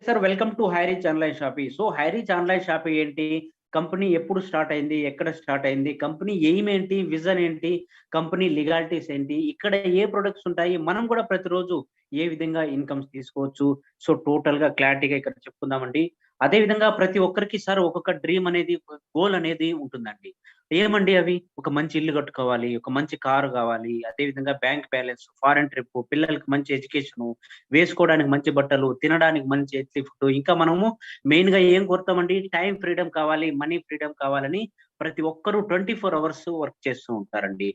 Sir welcome to HiReach online shoppy. So HiReach online shoppy ఏంటి? Company ఎప్పుడు start అయింది? ఎక్కడ స్టార్ట్ అయింది? కంపెనీ ఎయిమ్ ఏంటి? విజన్ ఏంటి? కంపెనీ లీగాలిటీస్ ఏంటి? ఇక్కడ ఏ ప్రొడక్ట్స్ ఉంటాయి? మనం కూడా ప్రతిరోజు ఏ విధంగా ఇన్కమ్స్ తీసుకోవచ్చు? సో టోటల్‌గా క్లారిటీగా ఇక్కడ చెప్పుకుందామండి. అదే విధంగా ప్రతి ఒక్కరికి సార్ ఒక్కొక్క డ్రీమ్ అనేది, ఒక గోల్ అనేది ఉంటుందండి. ఏమండి అవి? ఒక మంచి ఇల్లు కట్టుకోవాలి, ఒక మంచి కారు కావాలి, అదే విధంగా బ్యాంక్ బ్యాలెన్స్, ఫారెన్ ట్రిప్, పిల్లలకి మంచి ఎడ్యుకేషను, వేసుకోవడానికి మంచి బట్టలు, తినడానికి మంచి హెల్తీ ఫుడ్. ఇంకా మనము మెయిన్‌గా ఏం కోరుతామండి? టైమ్ ఫ్రీడమ్ కావాలి, మనీ ఫ్రీడమ్ కావాలని ప్రతి ఒక్కరు 24 అవర్స్ వర్క్ చేస్తూ ఉంటారండి.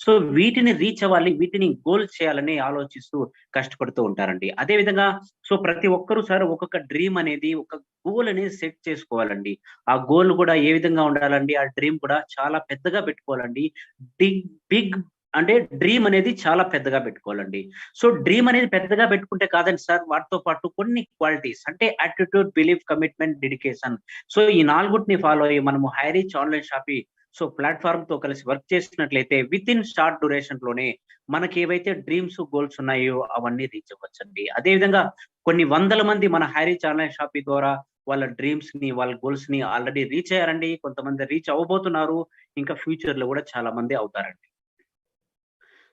సో వీటిని రీచ్ అవ్వాలి, వీటిని గోల్ చేయాలని ఆలోచిస్తూ కష్టపడుతూ ఉంటారండి. అదే విధంగా సో ప్రతి ఒక్కరు సార్ ఒక్కొక్క డ్రీమ్ అనేది, ఒక గోల్ అనేది సెట్ చేసుకోవాలండి. ఆ గోల్ కూడా ఏ విధంగా ఉండాలండి? ఆ డ్రీమ్ కూడా చాలా పెద్దగా పెట్టుకోవాలండి. బిగ్ బిగ్ అంటే డ్రీమ్ అనేది చాలా పెద్దగా పెట్టుకోవాలండి. సో డ్రీమ్ అనేది పెద్దగా పెట్టుకుంటే కాదండి సార్, వాటితో పాటు కొన్ని క్వాలిటీస్ అంటే attitude, belief, commitment, dedication. So ఈ 4 ఫాలో అయ్యి మనము హైరీచ్ ఆన్లైన్ షాపీ సో ప్లాట్‌ఫార్మ్‌తో కలిసి వర్క్ చేసినట్లయితే వితిన్ షార్ట్ డ్యూరేషన్‌లోనే మనకి ఏవైతే డ్రీమ్స్, గోల్స్ ఉన్నాయో అవన్నీ రీచ్ అవ్వచ్చండి. అదే విధంగా కొన్ని వందల మంది మన హైరీచ్ ఆన్లైన్ షాపీ ద్వారా వాళ్ళ డ్రీమ్స్‌ని, వాళ్ళ గోల్స్‌ని ఆల్రెడీ రీచ్ అయ్యారండి. కొంతమంది రీచ్ అవ్వబోతున్నారు. ఇంకా ఫ్యూచర్‌లో కూడా చాలా మంది అవుతారండి.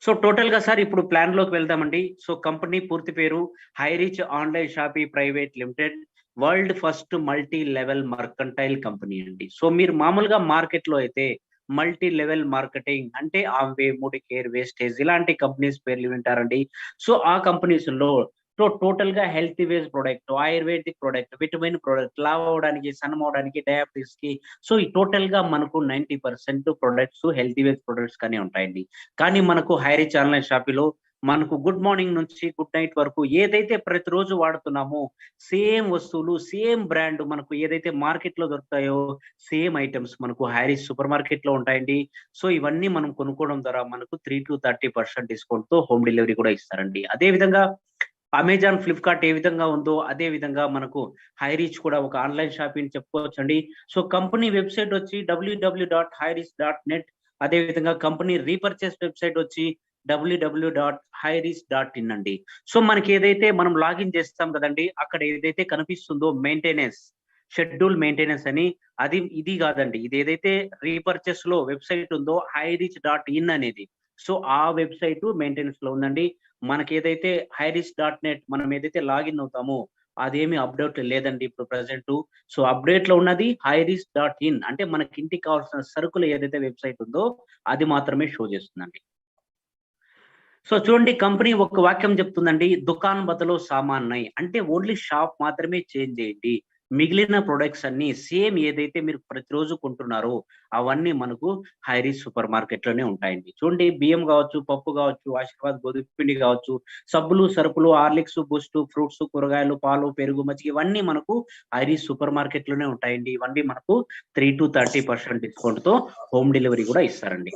సో టోటల్‌గా సార్ ఇప్పుడు ప్లాన్‌లోకి వెళ్దామండి. సో కంపెనీ పూర్తి పేరు HiReach online shoppy private limited. World first multi level mercantile company అండి. సో మీరు మామూలుగా మార్కెట్‌లో అయితే మల్టీ లెవెల్ మార్కెటింగ్ అంటే ఆమ్వే, కేర్, వేస్టేజ్ ఇలాంటి కంపెనీస్ పేర్లు వింటారండి. సో ఆ కంపెనీస్‌లో టోటల్‌గా healthy ways product, ayurvedic product, vitamin product, లావు అవ్వడానికి, సన్నం అవ్వడానికి, డయాబెటిస్‌కి సో ఈ టోటల్‌గా మనకు 90% ప్రొడక్ట్స్ హెల్తీ వేస్ ప్రొడక్ట్స్ గానే ఉంటాయండి. కానీ మనకు హైరీచ్ ఆన్లైన్ షాపీలో మనకు గుడ్ మార్నింగ్ నుంచి గుడ్ నైట్ వరకు ఏదైతే ప్రతిరోజు వాడుతున్నామో సేమ్ వస్తువులు, సేమ్ బ్రాండ్ మనకు ఏదైతే మార్కెట్‌లో దొరుకుతాయో సేమ్ ఐటెమ్స్ మనకు హైరీచ్ సూపర్ మార్కెట్‌లో ఉంటాయండి. సో ఇవన్నీ మనం కొనుక్కోవడం ద్వారా మనకు 3-30% డిస్కౌంట్‌తో హోమ్ డెలివరీ కూడా ఇస్తారండి. అదే విధంగా అమెజాన్, ఫ్లిప్‌కార్ట్ ఏ విధంగా ఉందో అదే విధంగా మనకు హైరీచ్ కూడా ఒక ఆన్‌లైన్ షాపింగ్ చెప్పుకోవచ్చండి. సో కంపెనీ వెబ్‌సైట్ వచ్చి www.hireach.net. అదే విధంగా కంపెనీ రీపర్చేస్ వెబ్‌సైట్ వచ్చి www.hireach.in అండి. సో మనకి ఏదైతే మనం లాగిన్ చేస్తాం కదండీ! అక్కడ ఏదైతే కనిపిస్తుందో మెయింటెనెన్స్, షెడ్యూల్ మెయింటెనెన్స్ అని ఇది కాదండి. ఇది ఏదైతే రీపర్చేస్‌లో వెబ్‌సైట్ ఉందో hireach.in అనేది. సో ఆ వెబ్‌సైట్ మెయింటెనెన్స్‌లో ఉందండి. మనకేదైతే hireach.net మనం ఏదైతే లాగిన్ అవుతామో అదేమి అప్‌డేట్ లేదండి ఇప్పుడు ప్రెజెంటు. సో అప్‌డేట్‌లో ఉన్నది hireach.in అంటే మనకి ఇంటికి కావాల్సిన సరుకులు ఏదైతే వెబ్‌సైట్ ఉందో అది మాత్రమే షో చేస్తుందండి. సో చూడండి కంపెనీ ఒక వాక్యం చెప్తుందండి. దుకాన్ బదులు సామాన్ నై. అంటే ఓన్లీ షాప్ మాత్రమే చేంజ్ చేయండి. మిగిలిన ప్రొడక్ట్స్ అన్నీ సేమ్ ఏదైతే మీరు ప్రతిరోజు కొంటున్నారో అవన్నీ మనకు హైరీచ్ సూపర్ మార్కెట్‌లోనే ఉంటాయండి. చూడండి బియ్యం గావచ్చు, పప్పు గావచ్చు, ఆశీర్వాద్ గోధుమ పిండి గావచ్చు, సబ్బులు, సరుకులు, హార్లిక్స్, బూస్టు, ఫ్రూట్స్, కూరగాయలు, పాలు, పెరుగు, మజ్జిగ ఇవన్నీ మనకు హైరీచ్ సూపర్ మార్కెట్‌లోనే ఉంటాయండి. ఇవన్నీ మనకు 3-30% డిస్కౌంట్‌తో హోమ్ డెలివరీ కూడా ఇస్తారండి.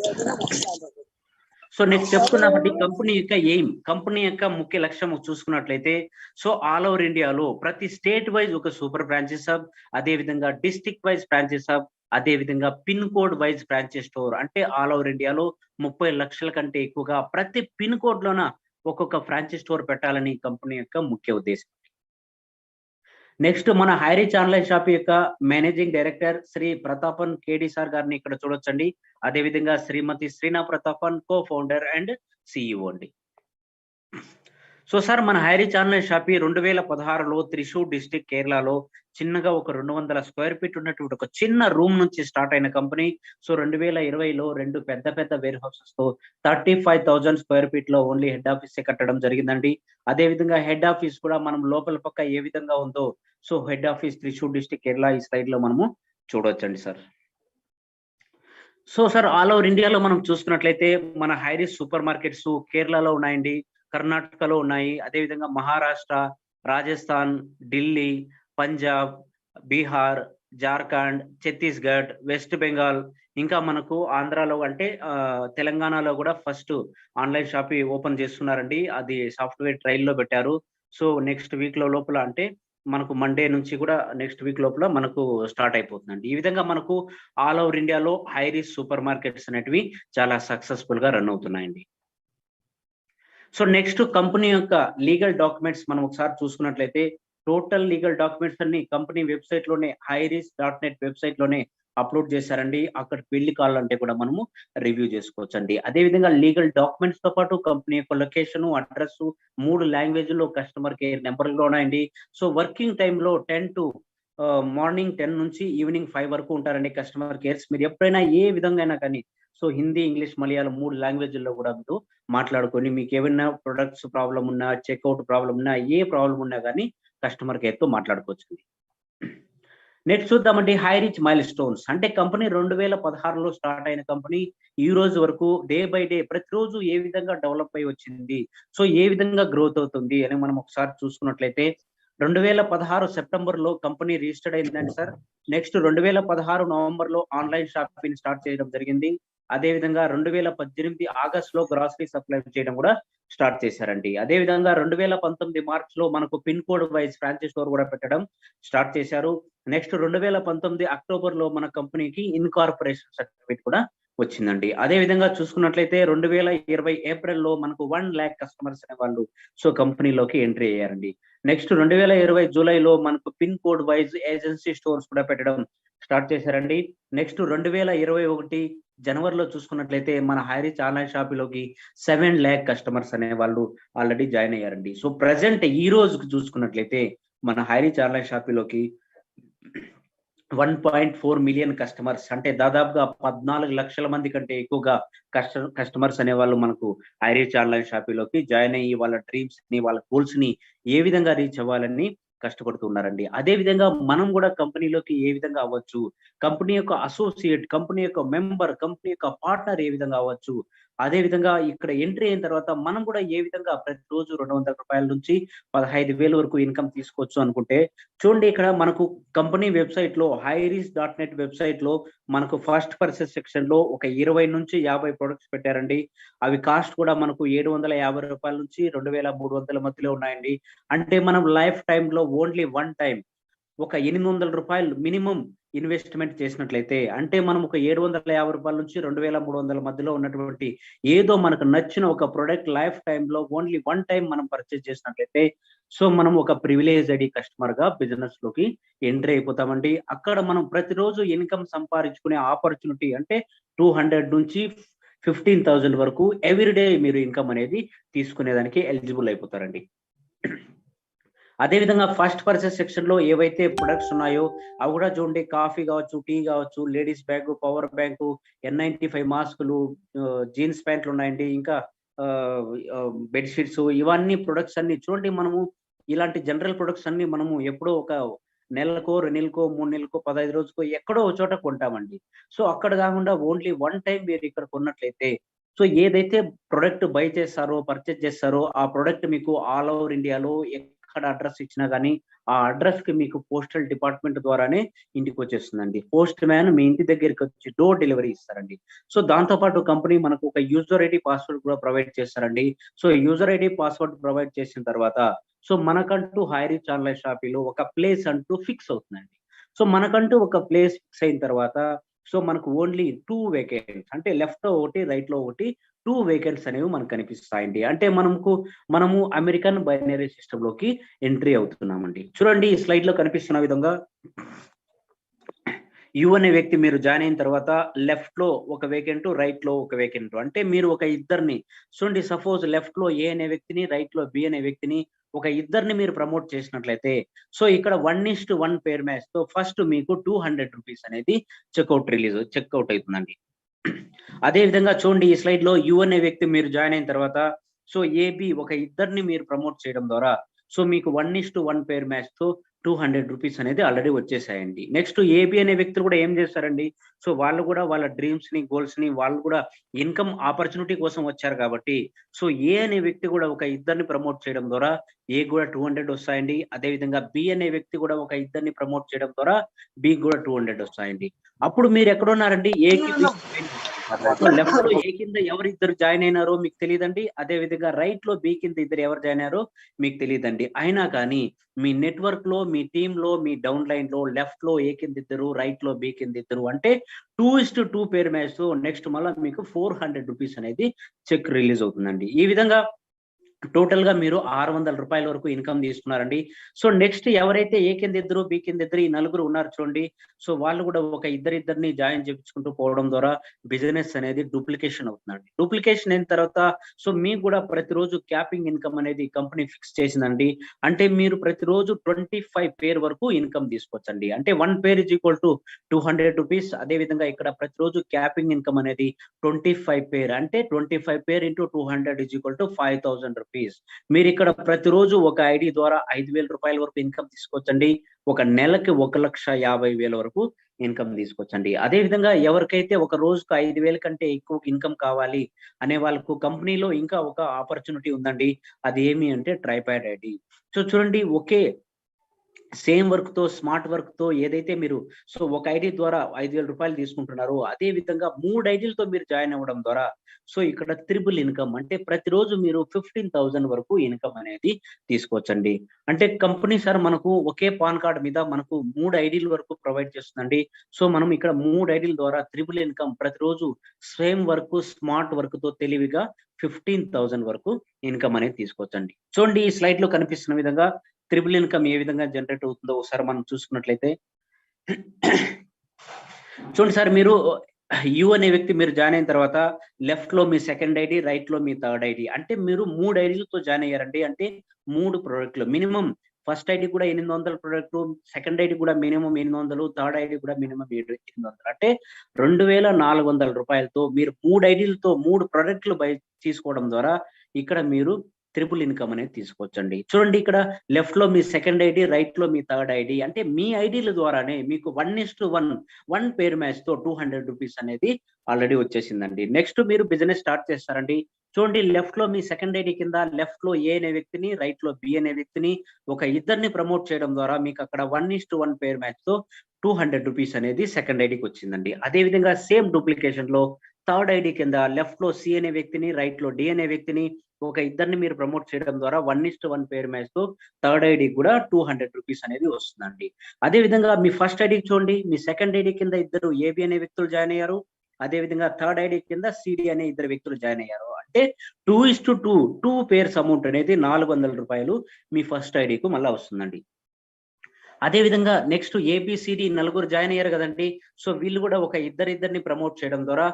సో నెక్స్ట్ చెప్పుకున్నామండి కంపెనీ యొక్క ఎయిమ్. కంపెనీ యొక్క ముఖ్య లక్ష్యం చూసుకున్నట్లయితే సో ఆల్ ఓవర్ ఇండియాలో ప్రతి స్టేట్ వైస్ ఒక సూపర్ బ్రాంచెస్ హబ్, అదే విధంగా డిస్ట్రిక్ట్ వైస్ బ్రాంచెస్ హబ్, అదే విధంగా pin code wise branches store అంటే ఆల్ ఓవర్ ఇండియాలో 30 లక్షల కంటే ఎక్కువగా ప్రతి పిన్ కోడ్ లోన ఒక్కొక్క ఫ్రాంచైజ్ స్టోర్ పెట్టాలని కంపెనీ యొక్క ముఖ్య ఉద్దేశం. నెక్స్ట్ మన హైరీచ్ ఆన్లైన్ షాప్ యొక్క managing director Shri Prathapan KD sir గారిని ఇక్కడ చూడొచ్చండి. అదే విధంగా Shrimati Sreena Prathapan cofounder and CEO అండి. సో సార్ మన హైరీచ్ ఆన్లైన్ షాపీ 2016లో త్రిశూర్ డిస్ట్రిక్ట్ కేరళలో చిన్నగా ఒక 200 స్క్వేర్ ఫీట్ ఉన్నటువంటి ఒక చిన్న రూమ్ నుంచి స్టార్ట్ అయిన కంపెనీ. సో 2020లో 2 పెద్ద వేర్ హౌసెస్‌తో 35,000 స్క్వేర్ ఫీట్‌లో ఓన్లీ హెడ్ ఆఫీసే కట్టడం జరిగిందండి. అదే విధంగా హెడ్ ఆఫీస్ కూడా మనం లోపల పక్క ఏ విధంగా ఉందో so head office Thrissur district Kerala ఈ స్లైడ్‌లో మనము చూడొచ్చండి sir. So sir all over ఇండియాలో మనం చూసుకున్నట్లయితే మన హైరీచ్ సూపర్ మార్కెట్స్ కేరళలో ఉన్నాయండి, కర్ణాటకలో ఉన్నాయి. అదే విధంగా మహారాష్ట్ర, రాజస్థాన్, ఢిల్లీ, పంజాబ్, బీహార్, జార్ఖండ్, ఛత్తీస్‌గఢ్, వెస్ట్ బెంగాల్ ఇంకా మనకు ఆంధ్రాలో అంటే తెలంగాణలో కూడా ఫస్ట్ ఆన్‌లైన్ షాపీ ఓపెన్ చేస్తున్నారండి. అది సాఫ్ట్‌వేర్ ట్రైల్‌లో పెట్టారు. సో నెక్స్ట్ వీక్‌లో లోపల అంటే మనకు మండే నుంచి కూడా నెక్స్ట్ వీక్ లోపల మనకు స్టార్ట్ అయిపోతుందండి. ఈ విధంగా మనకు ఆల్ ఓవర్ ఇండియాలో హైరీచ్ సూపర్ మార్కెట్స్ అనేటివి చాలా సక్సెస్‌ఫుల్‌గా రన్ అవుతున్నాయండి. సో నెక్స్ట్ కంపెనీ యొక్క లీగల్ డాక్యుమెంట్స్ మనం ఒకసారి చూసుకున్నట్లయితే టోటల్ లీగల్ డాక్యుమెంట్స్ అన్ని కంపెనీ వెబ్సైట్ లోనే highrisk.net వెబ్సైట్ లోనే అప్లోడ్ చేశారండి. అక్కడికి వెళ్ళి కావాలంటే కూడా మనము రివ్యూ చేసుకోవచ్చు అండి. అదే విధంగా లీగల్ డాక్యుమెంట్స్ తో పాటు కంపెనీ యొక్క లొకేషన్, అడ్రస్ 3 లాంగ్వేజ్లో కస్టమర్ కేర్ నెంబర్లు కూడా ఉన్నాయండి. సో వర్కింగ్ టైమ్ లో 10 to మార్నింగ్ 10 నుంచి ఈవినింగ్ 5 వరకు ఉంటారండి కస్టమర్ కేర్స్. మీరు ఎప్పుడైనా ఏ విధంగా అయినా కానీ సో హిందీ, ఇంగ్లీష్, మలయాళం 3 లాంగ్వేజ్ల్లో కూడా మీరు మాట్లాడుకొని మీకు ఏమైనా ప్రొడక్ట్స్ ప్రాబ్లం ఉన్నా, చెక్అవుట్ ప్రాబ్లం ఉన్నా, ఏ ప్రాబ్లం ఉన్నా కానీ కస్టమర్ కేర్ తో మాట్లాడుకోవచ్చు. నెక్స్ట్ చూద్దామండి హైరిచ్ మైల్ స్టోన్స్. అంటే కంపెనీ 2016లో స్టార్ట్ అయిన కంపెనీ ఈ రోజు వరకు డే బై డే ప్రతిరోజు ఏ విధంగా డెవలప్ అయి వచ్చింది, సో ఏ విధంగా గ్రోత్ అవుతుంది అని మనం ఒకసారి చూసుకున్నట్లయితే 2016 సెప్టెంబర్ లో కంపెనీ రిజిస్టర్డ్ అయిందండి సార్. నెక్స్ట్ 2016 నవంబర్ లో ఆన్లైన్ షాపింగ్ స్టార్ట్ చేయడం జరిగింది. అదే విధంగా 2018 ఆగస్ట్ లో గ్రాసరీ సప్లై చేయడం కూడా స్టార్ట్ చేశారండి. అదే విధంగా 2019 మార్చ్ లో మనకు pin code wise franchise store కూడా పెట్టడం స్టార్ట్ చేశారు. నెక్స్ట్ 2019 అక్టోబర్ లో మన కంపెనీకి ఇన్కార్పొరేషన్ సర్టిఫికేట్ కూడా వచ్చిందండి. అదే విధంగా చూసుకున్నట్లయితే 2020 ఏప్రిల్ లో మనకు 1 lakh కస్టమర్స్ అనే వాళ్ళు సో కంపెనీలోకి ఎంట్రీ అయ్యారండి. నెక్స్ట్ 2020 జూలైలో మనకు pin code wise agency stores కూడా పెట్టడం స్టార్ట్ చేశారండి. నెక్స్ట్ 2021 జనవరిలో చూసుకున్నట్లయితే మన హైరిచ్ ఆన్లైన్ షాపింగ్లోకి 7 lakh కస్టమర్స్ అనే వాళ్ళు ఆల్రెడీ జాయిన్ అయ్యారండి. సో ప్రజెంట్ ఈ రోజుకి చూసుకున్నట్లయితే మన హైరిచ్ ఆన్లైన్ షాపింగ్లోకి 1.4 మిలియన్ కస్టమర్స్, అంటే దాదాపుగా 14 లక్షల మంది కంటే ఎక్కువగా కస్టమర్స్ అనే వాళ్ళు మనకు హైరిచ్ ఆన్లైన్ షాపింగ్లోకి జాయిన్ అయ్యి వాళ్ళ డ్రీమ్స్ ని, వాళ్ళ గోల్స్ ని ఏ విధంగా రీచ్ అవ్వాలని కష్టపడుతున్నారండి. అదే విధంగా మనం కూడా కంపెనీలోకి ఏ విధంగా అవ్వచ్చు, కంపెనీ యొక్క అసోసియేట్, కంపెనీ యొక్క మెంబర్, కంపెనీ యొక్క పార్ట్నర్ ఏ విధంగా అవ్వచ్చు, అదే విధంగా ఇక్కడ ఎంట్రీ అయిన తర్వాత మనం కూడా ఏ విధంగా ప్రతిరోజు 200 రూపాయల నుంచి 15,000 వరకు ఇన్కమ్ తీసుకోవచ్చు అనుకుంటే చూడండి, ఇక్కడ మనకు కంపెనీ వెబ్సైట్ లో highrisk.net వెబ్సైట్ లో మనకు ఫస్ట్ పర్చేస్ సెక్షన్ లో ఒక 20 నుంచి 50 ప్రొడక్ట్స్ పెట్టారండి. అవి కాస్ట్ కూడా మనకు 750 రూపాయల నుంచి 2,300 మధ్యలో ఉన్నాయండి. అంటే మనం లైఫ్ టైమ్ లో ఓన్లీ వన్ టైం ఒక 800 రూపాయలు మినిమం ఇన్వెస్ట్మెంట్ చేసినట్లయితే, అంటే మనం ఒక 750 రూపాయల నుంచి 2,300 మధ్యలో ఉన్నటువంటి ఏదో మనకు నచ్చిన ఒక ప్రొడక్ట్ లైఫ్ టైమ్ లో ఓన్లీ వన్ టైం మనం పర్చేస్ చేసినట్లయితే సో మనం ఒక ప్రివిలేజ్ ఐడి కస్టమర్ గా బిజినెస్ లోకి ఎంట్రీ అయిపోతామండి. అక్కడ మనం ప్రతిరోజు ఇన్కమ్ సంపాదించుకునే ఆపర్చునిటీ అంటే 200 నుంచి 15,000 వరకు ఎవ్రీడే మీరు ఇన్కమ్ అనేది తీసుకునేదానికి ఎలిజిబుల్ అయిపోతారండి. అదే విధంగా ఫస్ట్ పర్చేస్ సెక్షన్ లో ఏవైతే ప్రొడక్ట్స్ ఉన్నాయో అవి కూడా చూడండి, కాఫీ కావచ్చు, టీ కావచ్చు, ladies bag, power bank, N95 మాస్కులు, జీన్స్ ప్యాంట్లు ఉన్నాయండి, ఇంకా బెడ్షీట్స్, ఇవన్నీ ప్రొడక్ట్స్ అన్ని చూడండి. మనము ఇలాంటి జనరల్ ప్రొడక్ట్స్ అన్ని మనము ఎప్పుడో ఒక నెలకో, 2 నెలలకో, 3 నెలలకో, 15 రోజుకో ఎక్కడో ఒక చోట కొంటామండి. సో అక్కడ కాకుండా ఓన్లీ వన్ టైం మీరు ఇక్కడ కొన్నట్లయితే సో ఏదైతే ప్రొడక్ట్ బై చేస్తారో, పర్చేస్ చేస్తారో ఆ ప్రొడక్ట్ మీకు ఆల్ ఓవర్ ఇండియాలో ఎక్కడ అడ్రస్ ఇచ్చినా కానీ ఆ అడ్రస్ కి మీకు పోస్టల్ డిపార్ట్మెంట్ ద్వారానే ఇంటికి వచ్చేస్తుందండి. పోస్ట్ మ్యాన్ మీ ఇంటి దగ్గరికి వచ్చి డోర్ డెలివరీ ఇస్తారండి. సో దాంతో పాటు కంపెనీ మనకు ఒక యూజర్ ఐడి, పాస్వర్డ్ కూడా ప్రొవైడ్ చేస్తారండి. So user ID, password provide చేసిన తర్వాత సో మనకంటూ హైరిచ్ ఆన్లైన్ షాపింగ్ లో ఒక ప్లేస్ అంటూ ఫిక్స్ అవుతుందండి. సో మనకంటూ ఒక ప్లేస్ ఫిక్స్ అయిన తర్వాత సో మనకు ఓన్లీ 2 వేకెంట్స్, అంటే లెఫ్ట్ లో ఒకటి, రైట్ లో ఒకటి, 2 వేకెంట్స్ అనేవి మనకు కనిపిస్తాయండి. అంటే మనము అమెరికన్ బైనరీ సిస్టమ్ లోకి ఎంట్రీ అవుతున్నామండి. చూడండి ఈ స్లైడ్ లో కనిపిస్తున్న విధంగా యు అనే వ్యక్తి మీరు జాయిన్ అయిన తర్వాత లెఫ్ట్ లో ఒక వేకెంట్, రైట్ లో ఒక వేకెంట్, అంటే మీరు ఒక ఇద్దరిని చూడండి, సపోజ్ లెఫ్ట్ లో ఏ అనే వ్యక్తిని, రైట్ లో బి అనే వ్యక్తిని, ఒక ఇద్దరిని మీరు ప్రమోట్ చేసినట్లయితే సో ఇక్కడ 1:1 పేర్ మ్యాచ్ తో ఫస్ట్ మీకు 200 రూపీస్ అనేది చెక్అవుట్ అవుతుందండి. అదే విధంగా చూడండి ఈ స్లైడ్ లో యు అనే వ్యక్తి మీరు జాయిన్ అయిన తర్వాత సో ఏబి ఒక ఇద్దరిని మీరు ప్రమోట్ చేయడం ద్వారా సో మీకు 1:1 పేర్ మ్యాచ్ తో 200 రూపీస్ అనేది ఆల్రెడీ వచ్చేసాయండి. నెక్స్ట్ ఏబి అనే వ్యక్తులు కూడా ఏం చేస్తారండి, సో వాళ్ళు కూడా వాళ్ళ డ్రీమ్స్ ని, గోల్స్ ని, వాళ్ళు కూడా ఇన్కమ్ ఆపర్చునిటీ కోసం వచ్చారు కాబట్టి సో ఏ అనే వ్యక్తి కూడా ఒక ఇద్దరిని ప్రమోట్ చేయడం ద్వారా ఏ కూడా 200 వస్తాయండి. అదే విధంగా బి అనే వ్యక్తి కూడా ఒక ఇద్దరిని ప్రమోట్ చేయడం ద్వారా బి కూడా 200 వస్తాయండి. అప్పుడు మీరు ఎక్కడున్నారండి, ఏకి లెఫ్ట్ లో ఏ కింద ఎవరిద్దరు జాయిన్ అయినారో మీకు తెలియదండి. అదే విధంగా రైట్ లో బి కింద ఇద్దరు ఎవరు జాయిన్ అయ్యారో మీకు తెలియదండి. అయినా కానీ మీ నెట్వర్క్ లో, మీ టీమ్ లో, మీ డౌన్ లైన్ లో లెఫ్ట్ లో ఏ కింద ఇద్దరు, రైట్ లో బి కింద ఇద్దరు, అంటే 2:2 పేర్ మ్యాచ్ తో నెక్స్ట్ మళ్ళీ మీకు 400 రూపీస్ అనేది చెక్ రిలీజ్ అవుతుందండి. ఈ విధంగా టోటల్ గా మీరు 600 రూపాయల వరకు ఇన్కమ్ తీసుకున్నారండి. సో నెక్స్ట్ ఎవరైతే ఏ కింద ఇద్దరు, బి కింద ఇద్దరు, ఈ నలుగురు ఉన్నారు చూడండి. సో వాళ్ళు కూడా ఒక ఇద్దరిద్దరిని జాయిన్ చేపించుకుంటూ పోవడం ద్వారా బిజినెస్ అనేది డూప్లికేషన్ అవుతుందండి. డూప్లికేషన్ అయిన తర్వాత సో మీకు కూడా ప్రతిరోజు క్యాపింగ్ ఇన్కమ్ అనేది కంపెనీ ఫిక్స్ చేసిందండి. అంటే మీరు ప్రతిరోజు 25 పేర్ వరకు ఇన్కమ్ తీసుకోవచ్చండి. అంటే 1 పేర్ ఈజ్ ఈక్వల్ టు 200 రూపీస్. అదే విధంగా ఇక్కడ ప్రతిరోజు క్యాపింగ్ ఇన్కమ్ అనేది 25 పేర్ అంటే 25 pair into 200 is equal to 5000 rupees. మీరు ఇక్కడ ప్రతిరోజు ఒక ఐడి ద్వారా 5000 రూపాయల వరకు ఇన్కమ్ తీసుకోవచ్చండి. ఒక నెలకి 1,50,000 వరకు ఇన్కమ్ తీసుకోవచ్చండి. అదే విధంగా ఎవరికైతే ఒక రోజుకు 5,000 కంటే ఎక్కువ ఇన్కమ్ కావాలి అనే వాళ్ళకు కంపెనీలో ఇంకా ఒక ఆపర్చునిటీ ఉందండి. అది ఏమి అంటే ట్రైపాడ్ ఐడి. సో చూడండి, ఒకే సేమ్ వర్క్ తో, స్మార్ట్ వర్క్ తో ఏదైతే మీరు సో ఒక ఐడి ద్వారా 5,000 రూపాయలు తీసుకుంటున్నారో అదే విధంగా 3 ఐడీలతో మీరు జాయిన్ అవ్వడం ద్వారా సో ఇక్కడ త్రిబుల్ ఇన్కమ్ అంటే ప్రతిరోజు మీరు 15,000 వరకు ఇన్కమ్ అనేది తీసుకోవచ్చండి. అంటే కంపెనీ సార్ మనకు ఒకే పాన్ కార్డ్ మీద మనకు 3 ఐడీల వరకు ప్రొవైడ్ చేస్తుందండి. సో మనం ఇక్కడ 3 ఐడీల ద్వారా త్రిబుల్ ఇన్కమ్ ప్రతిరోజు సేమ్ వర్క్, స్మార్ట్ వర్క్ తో తెలివిగా 15,000 వరకు ఇన్కమ్ అనేది తీసుకోవచ్చండి. చూడండి, ఈ స్లైడ్ లో కనిపిస్తున్న విధంగా త్రిబుల్ ఇన్కమ్ ఏ విధంగా జనరేట్ అవుతుందో ఒకసారి మనం చూసుకున్నట్లయితే చూడండి సార్, మీరు యు అనే వ్యక్తి మీరు జాయిన్ అయిన తర్వాత లెఫ్ట్ లో మీ సెకండ్ ఐడి, రైట్ లో మీ థర్డ్ ఐడి. అంటే మీరు 3 ఐడీలతో జాయిన్ అయ్యారండి. అంటే 3 ప్రోడక్ట్లు మినిమం. ఫస్ట్ ఐడి కూడా 800 ప్రోడక్ట్, సెకండ్ ఐడి కూడా మినిమం 800, థర్డ్ ఐడి కూడా మినిమం 800. అంటే 2,400 రూపాయలతో మీరు 3 ఐడీలతో 3 ప్రోడక్ట్లు తీసుకోవడం ద్వారా ఇక్కడ మీరు త్రిపుల్ ఇన్కమ్ అనేది తీసుకోవచ్చండి. చూడండి, ఇక్కడ లెఫ్ట్ లో మీ సెకండ్ ఐడి, రైట్ లో మీ థర్డ్ ఐడి. అంటే మీ ఐడీల ద్వారానే మీకు 1:1 పేర్ మ్యాచ్ తో 200 రూపీస్ అనేది ఆల్రెడీ వచ్చేసిందండి. నెక్స్ట్ మీరు బిజినెస్ స్టార్ట్ చేస్తారండి. చూడండి, లెఫ్ట్ లో మీ సెకండ్ ఐడి కింద లెఫ్ట్ లో ఏ అనే వ్యక్తిని, రైట్ లో బి అనే వ్యక్తిని ఒక ఇద్దరిని ప్రమోట్ చేయడం ద్వారా మీకు అక్కడ 1:1 పేర్ మ్యాచ్ తో 200 రూపీస్ అనేది సెకండ్ ఐడికి వచ్చిందండి. అదే విధంగా సేమ్ డూప్లికేషన్ లో థర్డ్ ఐడి కింద లెఫ్ట్ లో సి అనే వ్యక్తిని, రైట్ లో డి అనే వ్యక్తిని ఒక ఇద్దరిని మీరు ప్రమోట్ చేయడం ద్వారా 1:1 పేర్ మ్యాచ్ తో థర్డ్ ఐడి కూడా 200 రూపీస్ అనేది వస్తుందండి. అదే విధంగా మీ ఫస్ట్ ఐడికి చూడండి, మీ సెకండ్ ఐడి కింద ఇద్దరు ఏబి అనే వ్యక్తులు జాయిన్ అయ్యారు. అదే విధంగా థర్డ్ ఐడి కింద సిడి అనే ఇద్దరు వ్యక్తులు జాయిన్ అయ్యారు. అంటే 2:2 పేర్స్ అమౌంట్ అనేది 400 రూపాయలు మీ ఫస్ట్ ఐడికి మళ్ళీ వస్తుందండి. అదే విధంగా నెక్స్ట్ ఏబిసిడి నలుగురు జాయిన్ అయ్యారు కదండి. సో వీళ్ళు కూడా ఒక ఇద్దరిని ప్రమోట్ చేయడం ద్వారా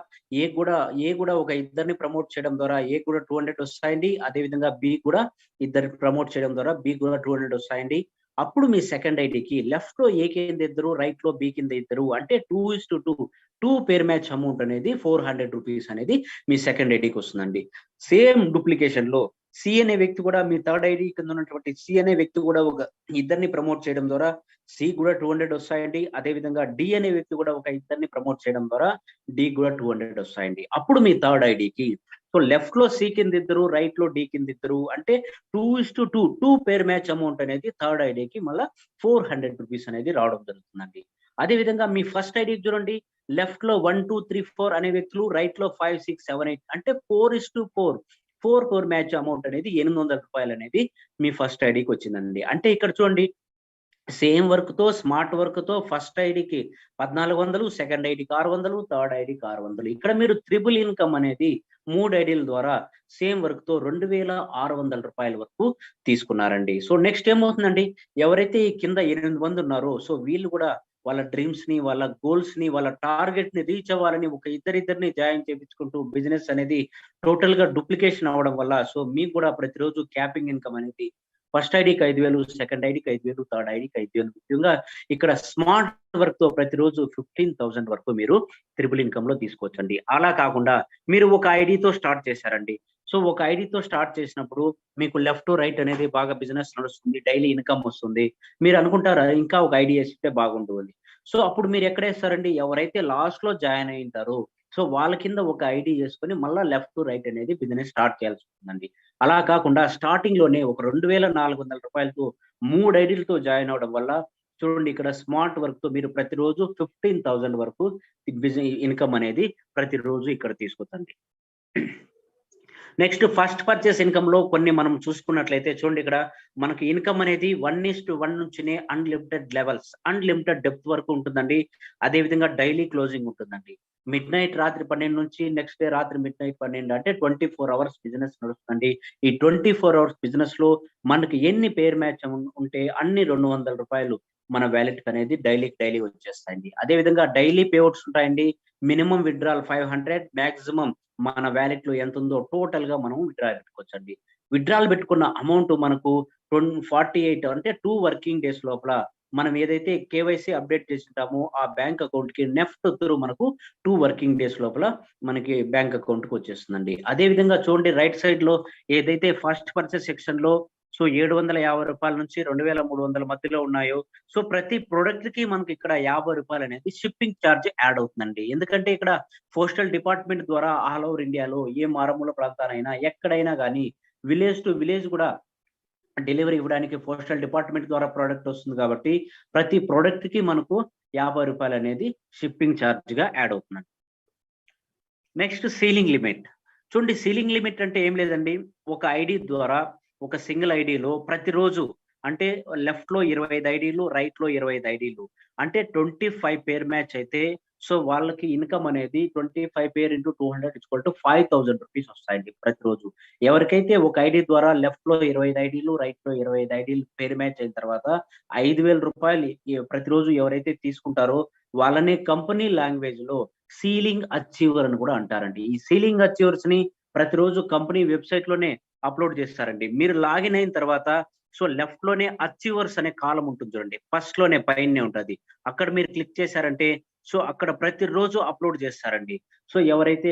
ఏ కూడా ఒక ఇద్దరిని ప్రమోట్ చేయడం ద్వారా ఏ కూడా 200 వస్తాయండి. అదే విధంగా బి కూడా ఇద్దరు ప్రమోట్ చేయడం ద్వారా బి కూడా 200 వస్తాయండి. అప్పుడు మీ సెకండ్ ఐడికి లెఫ్ట్ లో ఏ కింద ఇద్దరు, రైట్ లో బి కింద ఇద్దరు. అంటే 2:2 పేర్ మ్యాచ్ అమౌంట్ అనేది 400 రూపీస్ అనేది మీ సెకండ్ ఐడికి వస్తుందండి. సేమ్ డూప్లికేషన్ లో సి అనే వ్యక్తి కూడా మీ థర్డ్ ఐడి కింద ఉన్నటువంటి సి అనే వ్యక్తి కూడా ఒక ఇద్దరిని ప్రమోట్ చేయడం ద్వారా సి కూడా 200 వస్తాయండి. అదే విధంగా డి అనే వ్యక్తి కూడా ఒక ఇద్దరిని ప్రమోట్ చేయడం ద్వారా డి కూడా 200 వస్తాయండి. అప్పుడు మీ థర్డ్ ఐడికి సో లెఫ్ట్ లో సి కింద ఇద్దరు, రైట్ లో డి కింద ఇద్దరు. అంటే 2:2 పేర్ మ్యాచ్ అమౌంట్ అనేది థర్డ్ ఐడికి మళ్ళీ 400 రూపీస్ అనేది రావడం జరుగుతుందండి. అదే విధంగా మీ ఫస్ట్ ఐడికి చూడండి, లెఫ్ట్ లో 1, 2, 3, 4 అనే వ్యక్తులు, రైట్ లో 5, 6, 7, 8 అంటే 4:4 మ్యాచ్ అమౌంట్ అనేది 800 రూపాయలు అనేది మీ ఫస్ట్ ఐడికి వచ్చిందండి. అంటే ఇక్కడ చూడండి, సేమ్ వర్క్ తో, స్మార్ట్ వర్క్ తో ఫస్ట్ ఐడికి 1,400, సెకండ్ ఐడికి 600, థర్డ్ ఐడికి 600. ఇక్కడ మీరు త్రిబుల్ ఇన్కమ్ అనేది 3 ఐడీల ద్వారా సేమ్ వర్క్ తో 2,600 రూపాయల వరకు తీసుకున్నారండి. సో నెక్స్ట్ ఏమవుతుందండి, ఎవరైతే ఈ కింద 8 మంది ఉన్నారో సో వీళ్ళు కూడా వాళ్ళ డ్రీమ్స్ ని, వాళ్ళ గోల్స్ ని, వాళ్ళ టార్గెట్ ని రీచ్ అవ్వాలని ఒక ఇద్దరిని జాయిన్ చేయించుకుంటూ బిజినెస్ అనేది టోటల్ గా డూప్లికేషన్ అవ్వడం వల్ల సో మీకు కూడా ప్రతిరోజు క్యాపింగ్ ఇన్కమ్ అనేది ఫస్ట్ ఐడికి 5,000, సెకండ్ ఐడికి 5,000, థర్డ్ ఐడికి 5,000. ముఖ్యంగా ఇక్కడ స్మార్ట్ వర్క్ తో ప్రతిరోజు 15,000 వరకు మీరు త్రిబుల్ ఇన్కమ్ లో తీసుకోవచ్చండి. అలా కాకుండా మీరు ఒక ఐడితో స్టార్ట్ చేశారండి. సో ఒక ఐడితో స్టార్ట్ చేసినప్పుడు మీకు లెఫ్ట్ రైట్ అనేది బాగా బిజినెస్ నడుస్తుంది, డైలీ ఇన్కమ్ వస్తుంది. మీరు అనుకుంటారా ఇంకా ఒక ఐడి వేస్తే బాగుంటుంది. సో అప్పుడు మీరు ఎక్కడ వేస్తారండి, ఎవరైతే లాస్ట్ లో జాయిన్ అయి ఉంటారో సో వాళ్ళ కింద ఒక ఐడి చేసుకొని మళ్ళీ లెఫ్ట్ రైట్ అనేది బిజినెస్ స్టార్ట్ చేయాల్సి ఉంటుందండి. అలా కాకుండా స్టార్టింగ్ లోనే ఒక 2,400 రూపాయలతో 3 ఐడీలతో జాయిన్ అవడం వల్ల చూడండి, ఇక్కడ స్మార్ట్ వర్క్ తో మీరు ప్రతిరోజు 15,000 వరకు ఇన్కమ్ అనేది ప్రతిరోజు ఇక్కడ తీసుకోవచ్చండి. నెక్స్ట్ ఫస్ట్ పర్చేస్ ఇన్కమ్ లో కొన్ని మనం చూసుకున్నట్లయితే చూడండి, ఇక్కడ మనకి ఇన్కమ్ అనేది 1:1 నుంచినే అన్లిమిటెడ్ లెవెల్స్, అన్లిమిటెడ్ డెప్త్ వరకు ఉంటుందండి. అదే విధంగా డైలీ క్లోజింగ్ ఉంటుందండి. మిడ్‌నైట్ రాత్రి 12 నుంచి నెక్స్ట్ డే రాత్రి మిడ్‌నైట్ 12 అంటే 24 అవర్స్ బిజినెస్ నడుస్తుందండి. ఈ 24 అవర్స్ బిజినెస్‌లో మనకి ఎన్ని పేర్ మ్యాచ్ ఉంటే అన్ని రూ. 200 మన వాలెట్‌కనేది డైలీ వచ్చేస్తాయండి. అదే విధంగా డైలీ పేఔట్స్ ఉంటాయండి. మినిమమ్ విత్‌డ్రాయల్ 500 మాక్సిమం మన వాలెట్‌లో ఎంతుందో టోటల్‌గా మనం విత్‌డ్రాయల్ పెట్టుకోవచ్చండి. విత్‌డ్రాయల్ పెట్టుకున్న అమౌంట్ మనకు 48 అంటే 2 వర్కింగ్ డేస్ లోపల మనం ఏదైతే కేవైసీ అప్డేట్ చేసుంటామో ఆ బ్యాంక్ అకౌంట్‌కి నెఫ్ట్ త్రూ మనకు 2 వర్కింగ్ డేస్ లోపల మనకి బ్యాంక్ అకౌంట్‌కి వచ్చేస్తుందండి. అదే విధంగా చూడండి రైట్ సైడ్‌లో ఏదైతే ఫస్ట్ పర్చేస్ సెక్షన్‌లో సో రూ. 750 నుంచి 2300 మధ్యలో ఉన్నాయో సో ప్రతి ప్రొడక్ట్‌కి మనకి ఇక్కడ రూ. 50 అనేది షిప్పింగ్ చార్జ్ యాడ్ అవుతుందండి. ఎందుకంటే ఇక్కడ పోస్టల్ డిపార్ట్‌మెంట్ ద్వారా ఆల్ ఓవర్ ఇండియాలో ఏ మారుమూల ప్రాంతానైనా ఎక్కడైనా గాని విలేజ్ టు విలేజ్ కూడా డెలివరీ ఇవ్వడానికి పోస్టల్ డిపార్ట్‌మెంట్ ద్వారా ప్రొడక్ట్ వస్తుంది కాబట్టి, ప్రతి ప్రొడక్ట్‌కి మనకు రూ. 50 అనేది షిప్పింగ్ చార్జ్‌గా యాడ్ అవుతుందండి. Next ceiling limit. చూడండి సీలింగ్ లిమిట్ అంటే ఏం లేదండి. ఒక ఐడీ ద్వారా ఒక సింగిల్ ఐడీలో ప్రతిరోజు అంటే లెఫ్ట్‌లో 25 ఐడీలు, రైట్‌లో 25 ఐడీలు. అంటే 25 పేర్ మ్యాచ్ అయితే సో వాళ్ళకి ఇన్‌కమ్ అనేది 25 పేర్ ఇంటూ 200 ₹5000 వస్తాయండి ప్రతిరోజు. ఎవరికైతే ఒక ఐడీ ద్వారా లెఫ్ట్‌లో 25 ఐడీలు, రైట్‌లో 25 ఐడీలు పేర్ మ్యాచ్ అయిన తర్వాత రూ. 5000 ప్రతిరోజు ఎవరైతే తీసుకుంటారో వాళ్ళని కంపెనీ లాంగ్వేజ్‌లో సీలింగ్ అచీవర్ అని కూడా అంటారండి. ఈ సీలింగ్ అచీవర్స్‌ని ప్రతిరోజు కంపెనీ వెబ్‌సైట్‌లోనే అప్‌లోడ్ చేస్తారండి. మీరు లాగిన్ అయిన తర్వాత సో లెఫ్ట్‌లోనే అచీవర్స్ అనే కాలమ్ ఉంటుంది చూడండి. ఫస్ట్‌లోనే పైనే ఉంటది. అక్కడ మీరు క్లిక్ చేశారంటే సో అక్కడ ప్రతిరోజు అప్‌లోడ్ చేస్తారండి. సో ఎవరైతే